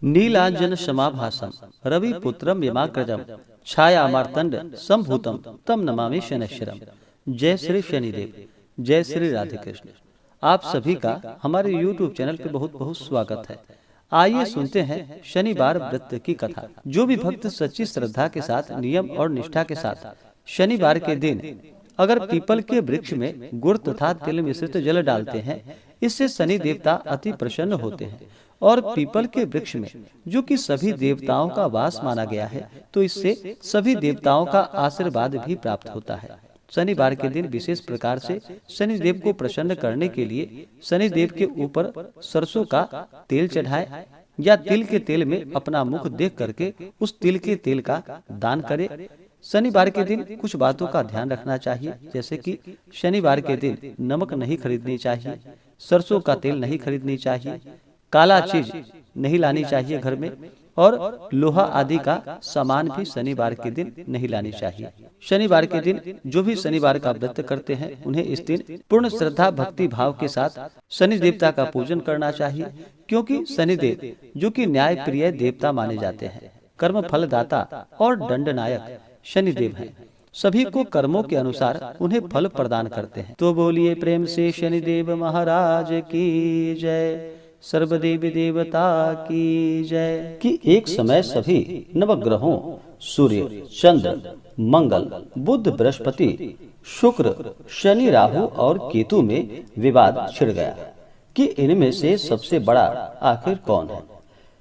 नीलांजन समाभासम रविपुत्रम यमाग्रजम छाया मार्तंड संभूतम तम नमामि शनैश्चरम। जय श्री शनिदेव, जय श्री राधे कृष्ण। आप सभी का हमारे YouTube चैनल पे बहुत बहुत स्वागत है। आइए सुनते हैं शनिवार व्रत की कथा। जो भी भक्त सच्ची श्रद्धा के साथ, नियम और निष्ठा के साथ शनिवार के दिन अगर पीपल के वृक्ष में गुड़ तथा तिल मिश्रित जल डालते हैं, इससे शनि देवता अति प्रसन्न होते हैं। और पीपल के वृक्ष में जो कि सभी देवताओं का वास माना गया है, तो इससे सभी देवताओं का आशीर्वाद भी प्राप्त होता है। शनिवार के दिन विशेष प्रकार से शनिदेव को प्रसन्न करने के लिए शनिदेव के ऊपर सरसों का तेल चढ़ाए या तिल के तेल में अपना मुख देख करके उस तिल के तेल का दान करे। शनिवार के दिन कुछ बातों का ध्यान रखना चाहिए, जैसे कि शनिवार के दिन नमक नहीं खरीदनी चाहिए, सरसों का तेल नहीं खरीदनी चाहिए, काला चीज नहीं लानी चाहिए घर में, और लोहा आदि का सामान भी शनिवार के दिन नहीं लानी चाहिए। शनिवार के दिन जो भी शनिवार का व्रत करते हैं, उन्हें इस दिन पूर्ण श्रद्धा भक्ति भाव के साथ शनि देवता का पूजन करना चाहिए, क्योंकि शनिदेव जो कि न्याय प्रिय देवता माने जाते हैं, कर्म फलदाता और दंडनायक शनिदेव हैं। सभी को कर्मों के अनुसार उन्हें फल प्रदान करते हैं। तो बोलिए प्रेम से शनिदेव महाराज की जय, सर्वदेव देवता की जय। कि एक समय सभी नवग्रहों सूर्य, चंद्र, मंगल, बुध, बृहस्पति, शुक्र, शनि, राहु और केतु में विवाद छिड़ गया कि इनमें से सबसे बड़ा आखिर कौन है।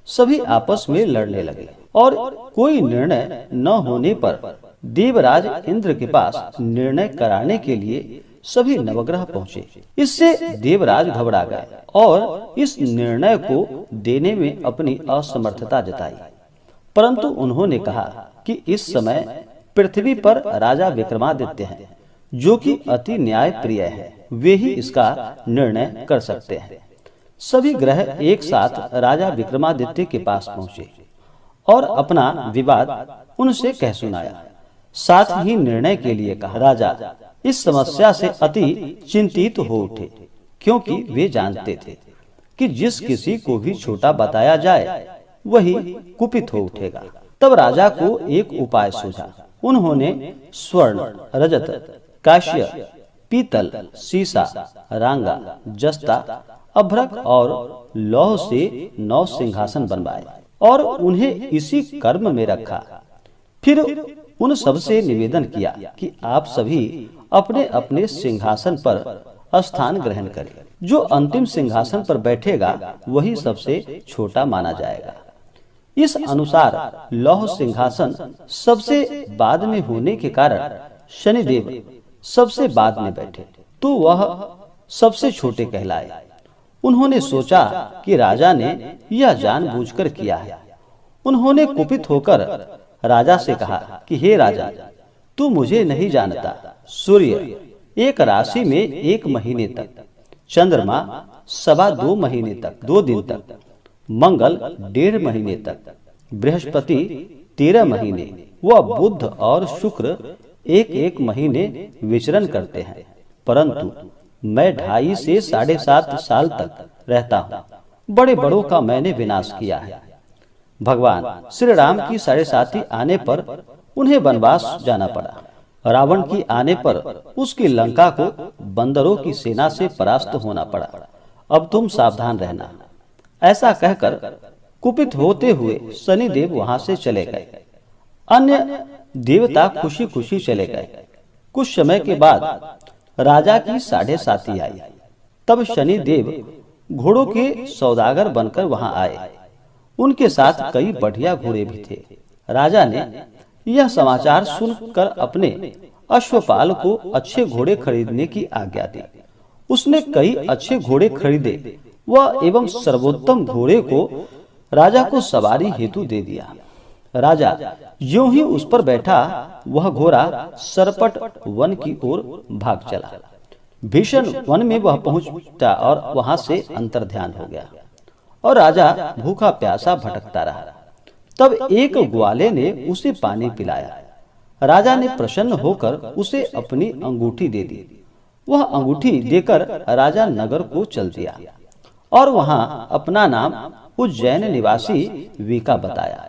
सभी आपस में लड़ने लगे और कोई निर्णय न होने पर देवराज इंद्र के पास निर्णय कराने के लिए सभी नवग्रह पहुँचे। इससे देवराज घबरा गए और इस निर्णय को देने में अपनी असमर्थता जताई। परंतु उन्होंने कहा कि इस समय पृथ्वी पर राजा विक्रमादित्य हैं, जो कि अति न्याय प्रिय है, वे ही इसका निर्णय कर सकते हैं। सभी ग्रह एक साथ राजा विक्रमादित्य के पास पहुँचे और अपना विवाद उनसे कह सुनाया। साथ ही निर्णय के लिए कहा। राजा इस समस्या से अति चिंतित हो उठे, क्योंकि वे जानते थे कि जिस किसी को भी छोटा बताया जाए वही कुपित हो उठेगा। तब राजा को एक उपाय सूझा। उन्होंने स्वर्ण, रजत, काश्य, पीतल, सीसा, रांगा, जस्ता, अभ्रक और लौह से 9 सिंहासन बनवाए और उन्हें इसी कर्म में रखा। फिर उन सबसे निवेदन किया कि आप सभी अपने अपने सिंहासन पर स्थान ग्रहण करें। जो अंतिम सिंहासन पर बैठेगा वही सबसे छोटा माना जाएगा। इस अनुसार लौह सिंहासन सबसे बाद में होने के कारण शनिदेव सबसे बाद में बैठे, तो वह सबसे छोटे कहलाए। उन्होंने सोचा कि राजा ने यह जानबूझकर किया है। उन्होंने कुपित होकर राजा से कहा कि हे राजा, तू मुझे नहीं जानता। सूर्य एक राशि में 1 महीने तक, चंद्रमा 2.25 महीने तक 2 दिन तक, मंगल 1.5 महीने तक, बृहस्पति 13 महीने व बुध और शुक्र 1-1 महीने विचरण करते हैं। परंतु मैं 2.5 से 7.5 साल तक रहता हूँ। बड़े बड़ों का मैंने विनाश किया है। भगवान श्री राम की 7.5 आने पर उन्हें वनवास जाना पड़ा। रावण की आने पर उसकी लंका को बंदरों की सेना से परास्त होना पड़ा। अब तुम सावधान रहना। ऐसा कहकर कुपित होते हुए शनिदेव वहां से चले गए। अन्य देवता खुशी खुशी चले गए। कुछ समय के बाद राजा की 7.5 आई। तब शनिदेव घोड़ों के सौदागर बनकर वहां आए। उनके साथ कई बढ़िया घोड़े भी थे। राजा ने यह समाचार सुनकर अपने अश्वपाल को अच्छे घोड़े खरीदने की आज्ञा दी। उसने कई अच्छे घोड़े खरीदे व एवं सर्वोत्तम घोड़े को राजा को सवारी हेतु दे दिया। राजा यूं ही उस पर बैठा, वह घोड़ा सरपट वन की ओर भाग चला। भीषण वन में वह पहुंचा और वहां से अंतर्ध्यान हो गया और राजा भूखा प्यासा भटकता रहा। तब एक ग्वाले ने उसे पानी पिलाया। राजा ने प्रसन्न होकर उसे अपनी अंगूठी दे दी। वह अंगूठी देकर राजा नगर को चल दिया और वहां अपना नाम उज्जैन निवासी वीका बताया।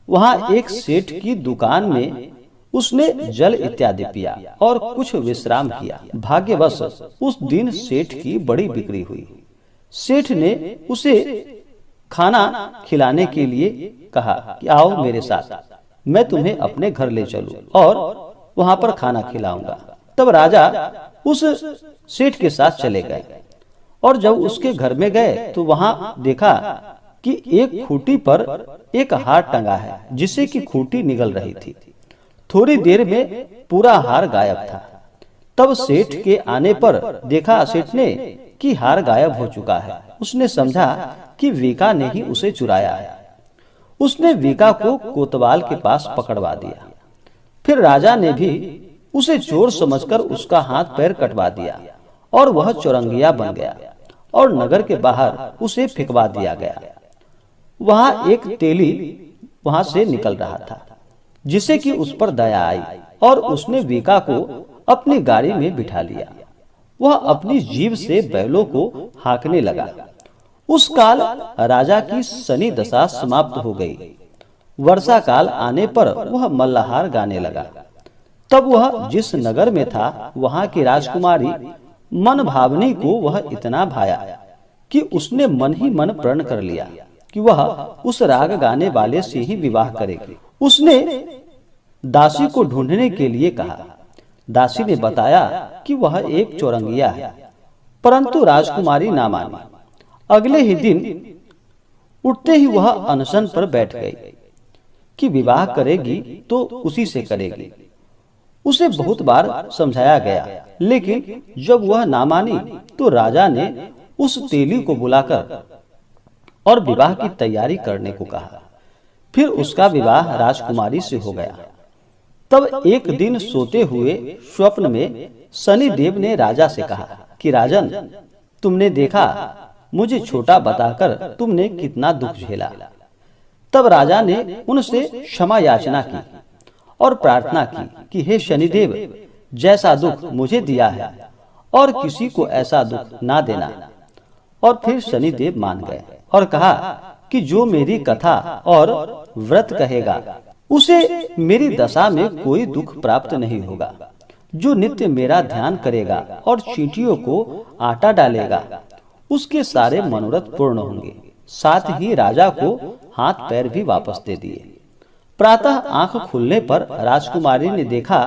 वहां एक सेठ की दुकान में उसने जल इत्यादि पिया और कुछ विश्राम किया। भाग्यवश उस दिन सेठ की बड़ी बिक्री हुई। सेठ ने उसे खाना खिलाने के लिए कहा कि आओ मेरे साथ, मैं तुम्हें अपने घर ले चलूं और वहां पर खाना खिलाऊंगा। तब राजा उस सेठ के साथ चले गए और जब उसके घर में गए तो वहां देखा कि एक खूंटी पर एक हार टंगा है, जिससे कि खूंटी निगल रही थी। थोड़ी देर में पूरा हार गायब था। तब सेठ के आने पर देखा सेठ ने कि हार गायब हो चुका है। उसने समझा कि वीका ने ही उसे चुराया है। उसने वीका को कोतवाल के पास पकड़वा दिया। फिर राजा ने भी उसे चोर समझकर उसका हाथ पैर कटवा दिया और वह चौरंगिया बन गया और नगर के बाहर उसे फेंकवा दिया गया। वहां एक तेली वहां से निकल रहा था, जिसे कि उस पर दया आई और उसने वीका को अपनी गाड़ी में बिठा लिया। वह अपनी जीभ से बैलों को हाँकने लगा। उस काल राजा की शनि दशा समाप्त हो गई। वर्षा काल आने पर वह मल्लहार गाने लगा। तब वह जिस नगर में था वहां की राजकुमारी मन भावनी को वह इतना भाया कि उसने मन ही मन प्रण कर लिया कि वह उस राग गाने वाले से ही विवाह करेगी। उसने दासी को ढूंढने के लिए कहा। दासी ने बताया कि वह एक चौरंगिया है, परंतु राजकुमारी ना मानी। अगले ही दिन उठते ही वह अनशन पर बैठ गई कि विवाह करेगी तो उसी से करेगी। उसे बहुत बार समझाया गया, लेकिन जब वह ना मानी तो राजा ने उस तेली को बुलाकर और विवाह की तैयारी करने को कहा। फिर उसका विवाह राजकुमारी से हो गया। तब एक दिन सोते हुए स्वप्न में शनिदेव ने राजा से कहा कि राजन, तुमने देखा मुझे छोटा बताकर तुमने कितना दुख झेला। तब राजा ने उनसे क्षमा याचना की और प्रार्थना की कि हे शनिदेव, जैसा दुख मुझे दिया है और किसी को ऐसा दुख ना देना। और फिर शनिदेव मान गए और कहा कि जो मेरी कथा और व्रत कहेगा उसे मेरी दशा में कोई दुख प्राप्त नहीं होगा। जो नित्य मेरा ध्यान करेगा और चींटियों को आटा डालेगा उसके सारे मनोरथ पूर्ण होंगे। साथ ही राजा को हाथ पैर भी वापस दे दिए। प्रातः आंख खुलने पर राजकुमारी ने देखा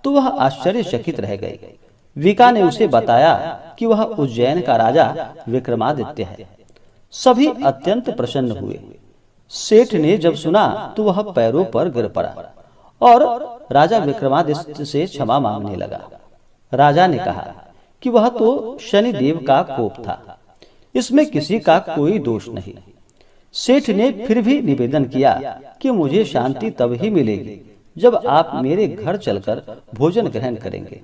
तो वह आश्चर्यचकित रह गई। वीका ने उसे बताया कि वह उज्जैन का राजा विक्रमादित्य है। सभी अत्यंत प्रसन्न हुए। सेठ ने जब सुना तो वह पैरों पर गिर पड़ा और राजा विक्रमादित्य से क्षमा मांगने लगा। राजा ने कहा कि वह तो शनिदेव का कोप था, इसमें किसी का कोई दोष नहीं। सेठ ने फिर भी निवेदन किया कि मुझे शांति तब ही मिलेगी जब आप मेरे घर चलकर भोजन ग्रहण करेंगे।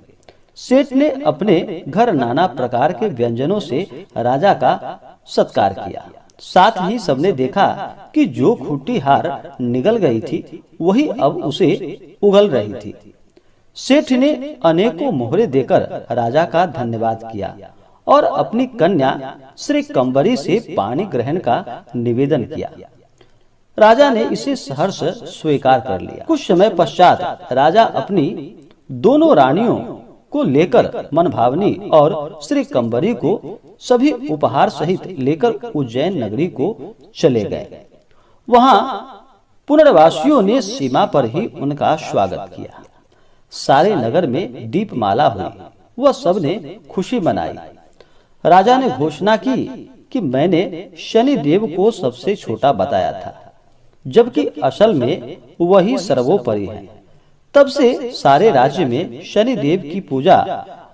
सेठ ने अपने घर नाना प्रकार के व्यंजनों से राजा का सत्कार किया। साथ ही सबने देखा कि जो खूंटी हार निगल गई थी वही अब उसे उगल रही थी। सेठ ने अनेकों मोहरे देकर राजा का धन्यवाद किया और अपनी कन्या श्री कंबरी से पानी ग्रहण का निवेदन किया। राजा ने इसे सहर्ष स्वीकार कर लिया। कुछ समय पश्चात राजा अपनी दोनों रानियों को लेकर मनभावनी और श्री कंबरी को सभी उपहार सहित लेकर उज्जैन नगरी को चले गए। वहां पुनर्वासियों ने सीमा पर ही उनका स्वागत किया। सारे नगर में दीपमाला हुई। वह सबने खुशी मनाई। राजा ने घोषणा की कि मैंने शनिदेव को सबसे छोटा बताया था, जबकि असल में वही सर्वोपरि है। तब से सारे राज्य में शनिदेव की पूजा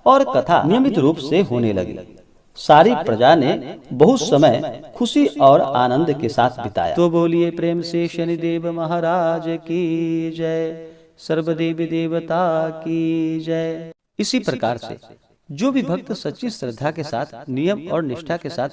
और कथा नियमित रूप से होने लगी। सारी प्रजा ने बहुत समय खुशी और आनंद के साथ बिताया। तो बोलिए प्रेम से शनिदेव महाराज की जय, सर्वदेवी देवता की जय। इसी प्रकार से जो भी भक्त सच्ची श्रद्धा के साथ नियम और निष्ठा के साथ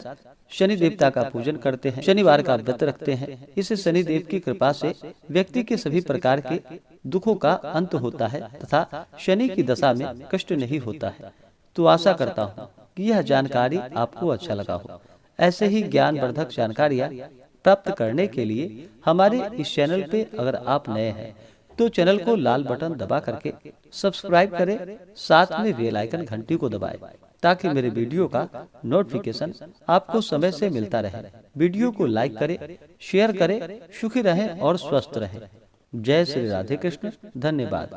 शनि देवता का पूजन करते हैं, शनिवार का व्रत रखते हैं, इससे शनि देव की कृपा से व्यक्ति के सभी प्रकार के दुखों का अंत होता है तथा शनि की दशा में कष्ट नहीं होता है। तो आशा करता हूँ कि यह जानकारी आपको अच्छा लगा हो। ऐसे ही ज्ञानवर्धक जानकारियाँ प्राप्त करने के लिए हमारे इस चैनल पे अगर आप नए हैं तो चैनल को लाल बटन दबा करके सब्सक्राइब करें, साथ में बेल आइकन घंटी को दबाएं ताकि मेरे वीडियो का नोटिफिकेशन आपको समय से मिलता रहे। वीडियो को लाइक करें, शेयर करें। सुखी रहें और स्वस्थ रहें। जय श्री राधे कृष्ण। धन्यवाद।